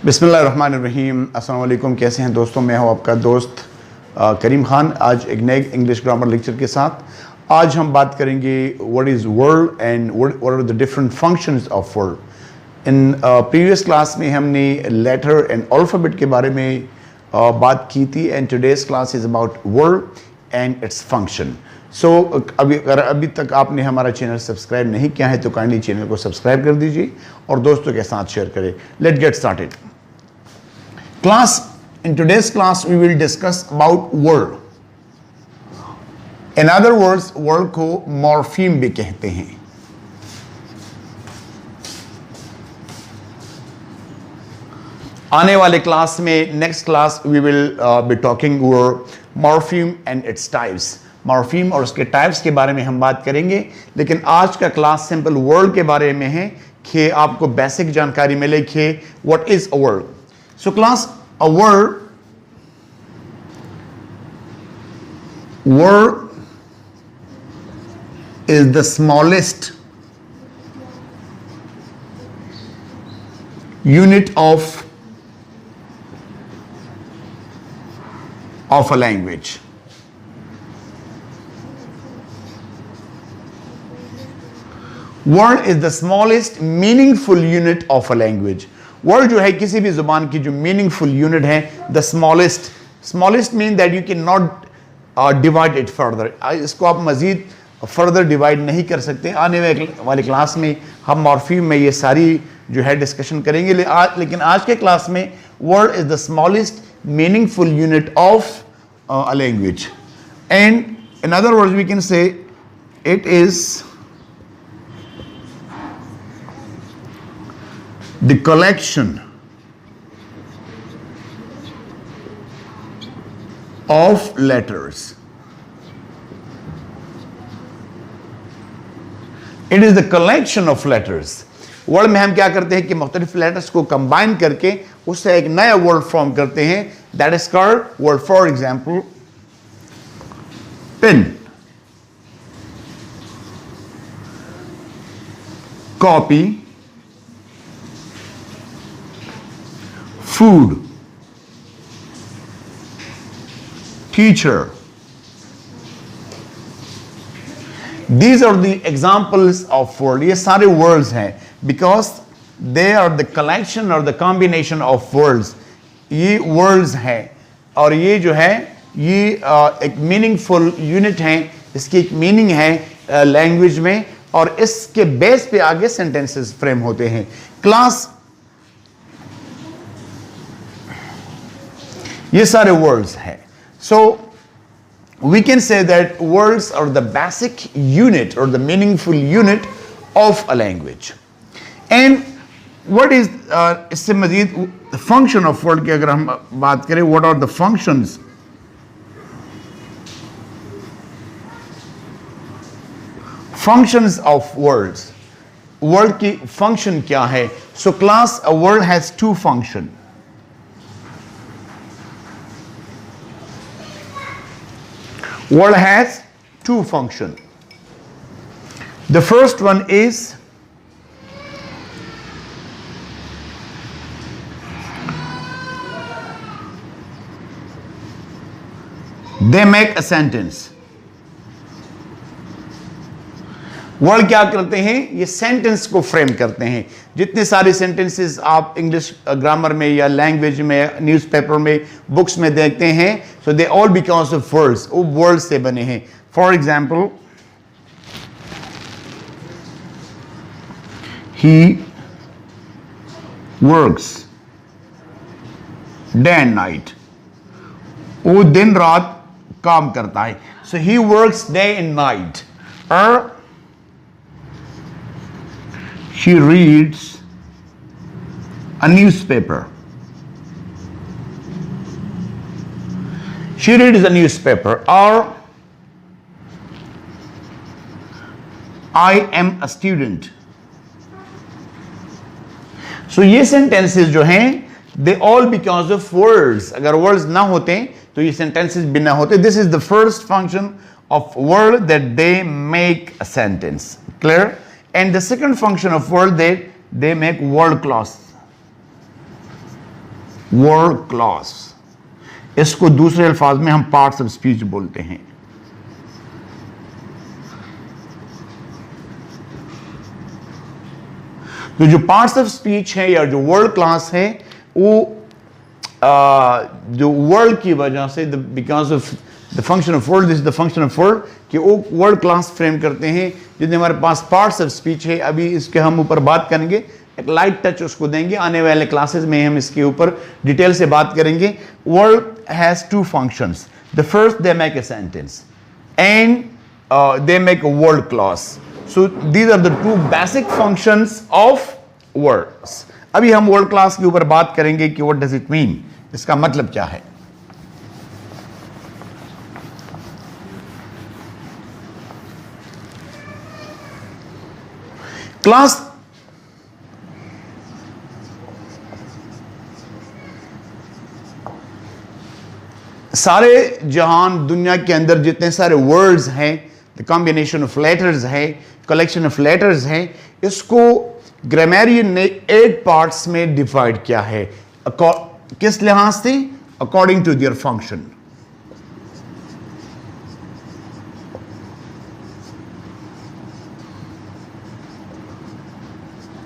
बिस्मिल्लाहिर्रहमानिर्रहीम। अस्सलाम वालेकुम। कैसे हैं दोस्तों? मैं हूं आपका दोस्त करीम खान, आज एक नए इंग्लिश ग्रामर लेक्चर के साथ। आज हम बात करेंगे what is word and what are the different functions of word. In previous class में हमने लेटर एंड अल्फ़ाबेट के बारे में बात की थी and today's class is about word and its function. So अगर अभी तक आपने हमारा चैनल सब्सक्राइब नहीं किया है तो काइंडली चैनल को सब्सक्राइब कर दीजिए और दोस्तों के साथ शेयर करें। Let get started class. In today's class we will discuss about word. In other words, word को morpheme भी कहते हैं। आने वाले क्लास में next class we will be talking word morpheme and its types. morpheme और उसके टाइप्स के बारे में हम बात करेंगे, लेकिन आज का क्लास सिंपल वर्ड के बारे में है कि आपको बेसिक जानकारी मिले कि what is a word. So class, a word is the smallest unit of a language. Word is the smallest meaningful unit of a language. Word जो है किसी भी जुबान की जो मीनिंगफुल यूनिट है, the smallest mean that you can not divide it further. इसको आप मजीद फर्दर डिवाइड नहीं कर सकते। आने वाली क्लास में हम मॉर्फीम में ये सारी जो है डिस्कशन करेंगे, लेकिन आज के क्लास में word is the smallest meaningful unit of a language and in other words we can say it is the collection of letters. It is the collection of letters. Word में हम क्या करते हैं कि मुख्तलिफ लेटर्स को combine करके उससे एक नया वर्ड फॉर्म करते हैं, that is called word. For example, pen, copy, food, teacher. These are the examples of word. ये सारे words हैं because they are the collection or the combination of words. ये words हैं और ये जो है ये एक meaningful unit है, इसकी एक meaning है language में और इसके बेस पे आगे sentences frame होते हैं। क्लास ये सारे वर्ड्स हैं। So we can say that words are the basic unit और the meaningful unit of a language. And what is इससे मजीद फंक्शन ऑफ वर्ड की अगर हम बात करें, what are the functions? Functions of words, word की फंक्शन क्या है? So class, a word has two function. Word has two functions. The first one is they make a sentence. Word क्या करते हैं? ये सेंटेंस को फ्रेम करते हैं। जितने सारे सेंटेंसेस आप इंग्लिश ग्रामर में या लैंग्वेज में, न्यूज़पेपर में, बुक्स में देखते हैं, so they all because of words, वो वर्ड्स से बने हैं। For example, he works day and night, वो दिन रात काम करता है। So he works day and night. और she reads a newspaper. She reads a newspaper. Or I am a student. So ये sentences जो हैं, they all because of words. अगर words ना होते तो ये sentences भी ना होते। This is the first function of word, that they make a sentence. Clear? And the second function of word, they make word clause. Word clause, इसको दूसरे अल्फाज में हम पार्ट्स ऑफ स्पीच बोलते हैं। तो जो पार्ट्स ऑफ स्पीच है या जो वर्ड क्लास है वो जो वर्ड की वजह से because of the function of word, this is the function of word, कि वो वर्ड क्लास फ्रेम करते हैं जितने हमारे पास पार्ट्स ऑफ स्पीच है। अभी इसके हम ऊपर बात करेंगे, एक लाइट टच उसको देंगे, आने वाले क्लासेस में हम इसके ऊपर डिटेल से बात करेंगे। Word has two functions, the first they make a sentence and they make a word clause. So these are the two basic functions of words. अभी हम word class के ऊपर बात करेंगे कि what does it mean, इसका मतलब क्या है। क्लास सारे जहान दुनिया के अंदर जितने सारे वर्ड्स हैं, द कॉम्बिनेशन ऑफ लेटर्स है, कलेक्शन ऑफ लेटर्स है, इसको ग्रामेरियन ने 8 पार्ट्स में डिवाइड किया है। किस लिहाज से? According to their function.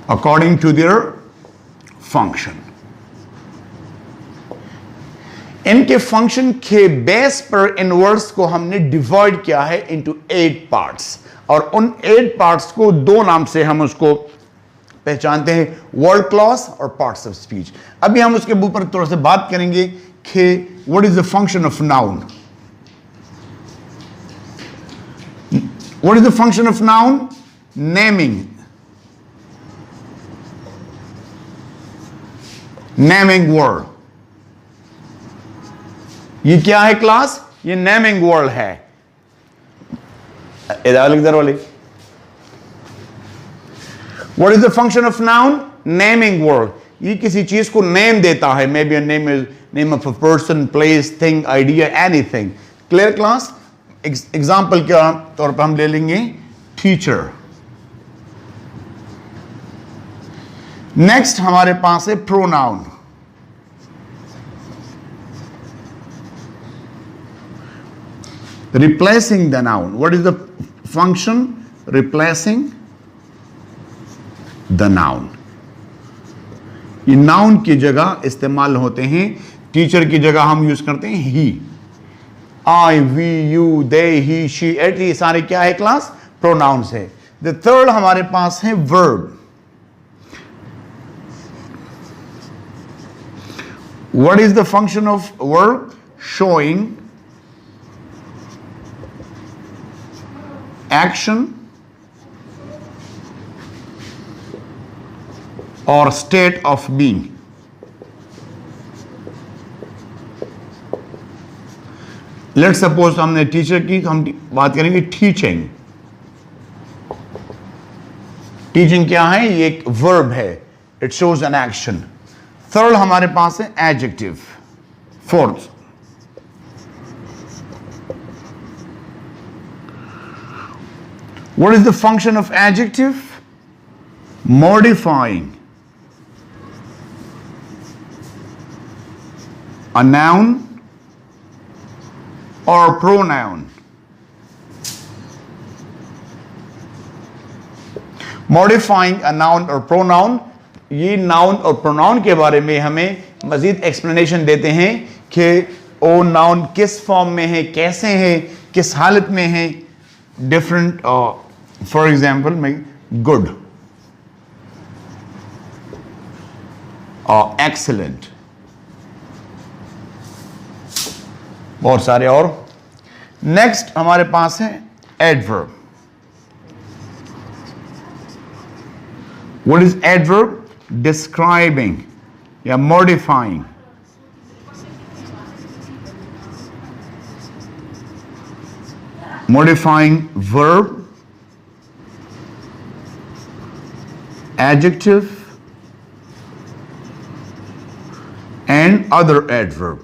According to their function, इनके फंक्शन के बेस पर इन वर्ड्स को हमने डिवाइड किया है इनटू 8 पार्ट्स, और उन 8 पार्ट्स को 2 नाम से हम उसको पहचानते हैं, वर्ड क्लॉज और पार्ट्स ऑफ स्पीच। अभी हम उसके ऊपर थोड़ा सा बात करेंगे कि what is the function of noun. What is the function of noun? Naming, naming word. ये क्या है क्लास? ये नेमिंग वर्ड है। इधर वाली, what is the function of noun? Naming word. ये किसी चीज को नेम देता है, may be name is name of a person, place, thing, idea, anything. Clear class? Example के तौर पर हम ले लेंगे टीचर। नेक्स्ट हमारे पास है pronoun. Replacing the noun. What is the function? Replacing the noun. ये noun की जगह इस्तेमाल होते हैं, टीचर की जगह हम यूज करते हैं he. I, we, you, they, he, she, it, ये सारे क्या है क्लास? Pronouns है। The third हमारे पास है verb. What is the function of verb? Showing action or state of being. Let's suppose हमने टीचर की, हम बात करेंगे टीचिंग। टीचिंग क्या है? ये एक वर्ब है, it shows an action. Third हमारे पास है adjective. Fourth what is the function of adjective? Modifying a noun or pronoun. Modifying a noun or pronoun, ये noun और pronoun के बारे में हमें मजीद explanation देते हैं कि वो noun किस फॉर्म में है, कैसे है, किस हालत में है। डिफरेंट, फॉर एग्जाम्पल में गुड, एक्सीलेंट, बहुत सारे और। नेक्स्ट हमारे पास है adverb. What is adverb? Describing या modifying. Modifying verb, adjective, and other adverb.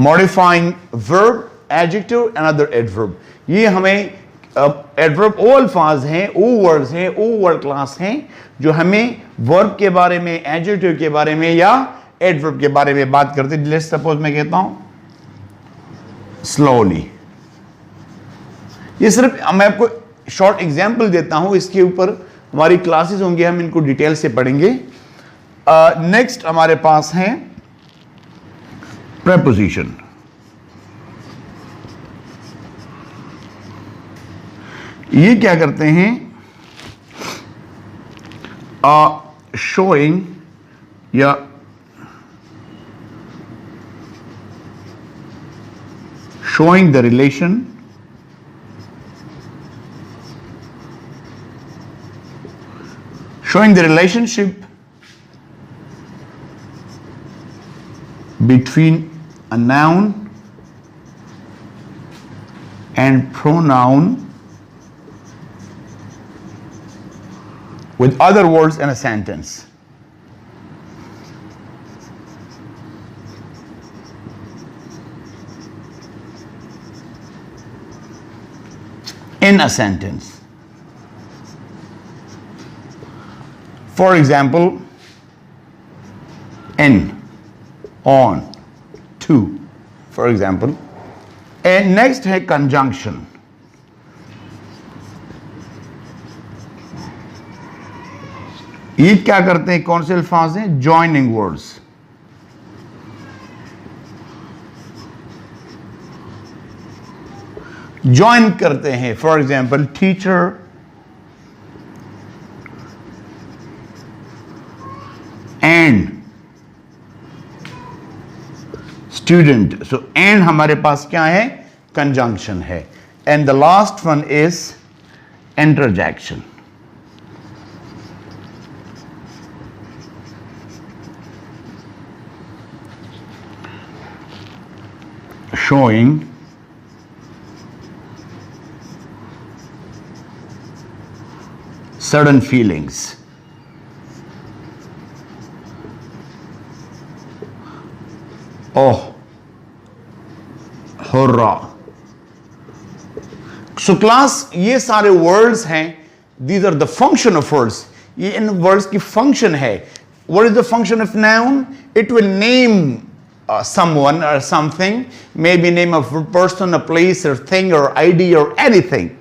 Modifying verb, adjective, and other adverb. ये हमें एडवर्ब वो अल्फाज हैं, वो वर्ड्स हैं, वो वर्ड क्लास हैं जो हमें वर्ब के बारे में, एडजेक्टिव के बारे में या एडवर्ब के बारे में बात करते हैं। लेट्स सपोज मैं कहता हूं स्लोली, ये सिर्फ मैं आपको शॉर्ट एग्जांपल देता हूं, इसके ऊपर हमारी क्लासेस होंगी, हम इनको डिटेल से पढ़ेंगे। नेक्स्ट हमारे पास है प्रेपोजिशन। ये क्या करते हैं? शोइंग या showing the relation showing the relationship between a noun and pronoun with other words in a sentence. In a sentence. For example, in, on, to, for example. And next है conjunction. ये क्या करते हैं? कौन से अल्फाज हैं? Joining words. ज्वाइन करते हैं। For example teacher and student. So and हमारे पास क्या है? कंजंक्शन है। And the last one is interjection. Showing certain feelings. Oh, hurrah. So class, ये सारे words हैं. These are the function of words. ये इन words की function है. What is the function of noun? It will name someone or something. Maybe name of a person, a place, or thing, or idea, or anything.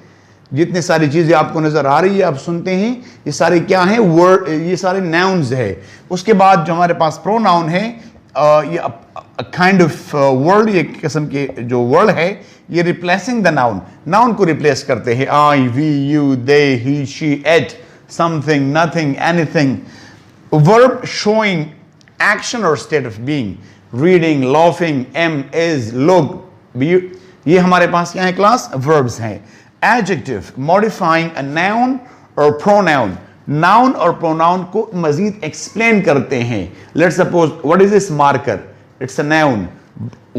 जितनी सारी चीजें आपको नजर आ रही है, आप सुनते हैं, ये सारे क्या हैं? वर्ड, ये सारे नाउन्स है। उसके बाद जो हमारे पास प्रोनाउन है, ये काइंड ऑफ वर्ड, ये किस्म के जो वर्ड है, ये रिप्लेसिंग द नाउन, नाउन को रिप्लेस करते हैं। I, we, you, they, he, she, it, something, nothing, anything. Verb showing action और state of being, reading, laughing, am, is, look, ये हमारे पास क्या है क्लास? वर्ब्स हैं। Adjective, modifying a noun or pronoun. Noun और pronoun को मजीद explain करते हैं। Let's suppose, what is this marker? It's a noun.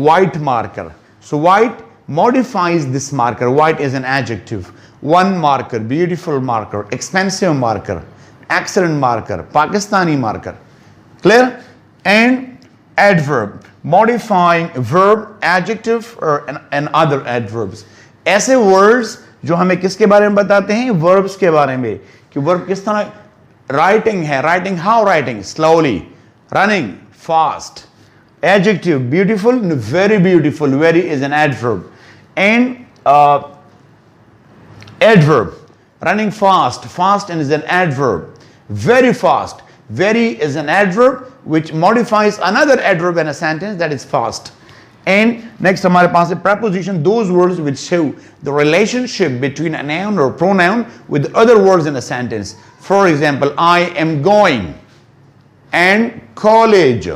White marker. So white modifies this marker. White is an adjective. One marker, beautiful marker, expensive marker, excellent marker, Pakistani marker. Clear? And adverb, modifying verb, adjective and other adverbs. ऐसे words जो हमें किसके बारे में बताते हैं? Verbs के बारे में, कि वर्ब किस तरह राइटिंग है। Writing, how writing? Slowly, running, fast. Adjective, beautiful, very beautiful, very is an adverb. And adverb, running fast, fast is an adverb. Very fast, very is an adverb which modifies another adverb in a sentence, that is fast. And next हमारे पास है preposition, those words which show the relationship between a noun or pronoun with other words in a sentence. For example, I am going and college.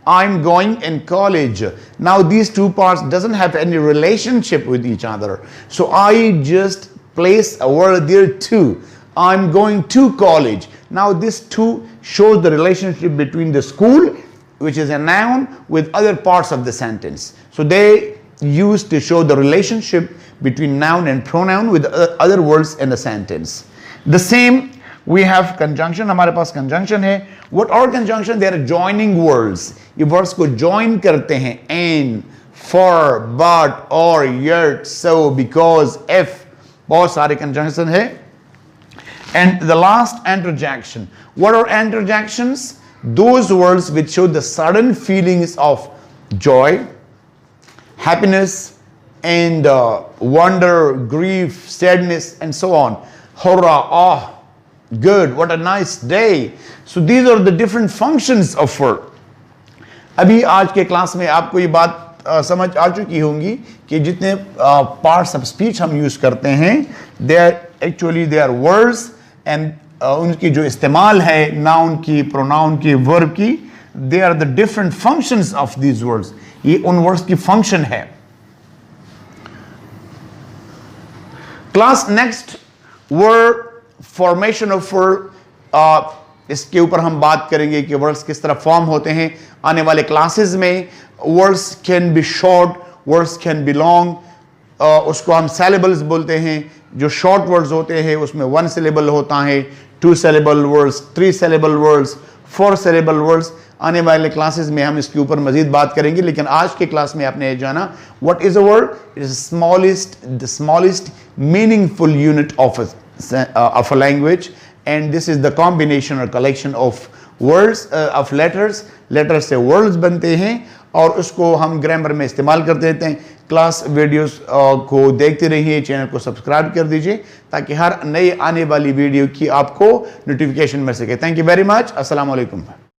I'm going in college. Now these two parts doesn't have any relationship with each other. So I just place a word there too. I'm going to college. Now this two shows the relationship between the school, which is a noun, with other parts of the sentence. So they used to show the relationship between noun and pronoun with other words in the sentence. The same, we have conjunction. हमारे पास conjunction है. What are conjunction? They are joining words. ये words को join करते हैं. And, for, but, or, yet, so, because, if. बहुत सारे conjunction है. And the last interjection. What are interjections? Those words which show the sudden feelings of joy, happiness, and wonder, grief, sadness, and so on. Hurrah, oh, good, what a nice day. So these are the different functions of word. अभी आज के class में आपको ये बात समझ आ चुकी होंगी कि जितने पार्ट्स ऑफ स्पीच हम यूज करते हैं, दे आर वर्ड्स एंड उनकी जो इस्तेमाल है नाउन की, प्रोनाउन की, वर्ब की, they are the different functions of these words. ये उन वर्ड्स की फंक्शन है. Class next word formation of word, इसके ऊपर हम बात करेंगे कि वर्ड्स किस तरह फॉर्म होते हैं. आने वाले क्लासेस में words can be short, words can be long, उसको हम सिलेबल्स बोलते हैं. जो शॉर्ट वर्ड्स होते हैं उसमें 1 सिलेबल होता है, 2 syllable words, 3 syllable words, 4 syllable words. आने वाले क्लासेस में हम इसके ऊपर मजीद बात करेंगे, लेकिन आज के क्लास में आपने जाना what is a word. It is the smallest meaningful unit of a language, and this is the combination or collection of words of letters. letters से words बनते हैं और उसको हम ग्रामर में इस्तेमाल करते रहते हैं. क्लास वीडियोस को देखते रहिए, चैनल को सब्सक्राइब कर दीजिए ताकि हर नई आने वाली वीडियो की आपको नोटिफिकेशन मिल सके. Thank you very much. अस्सलाम वालेकुम.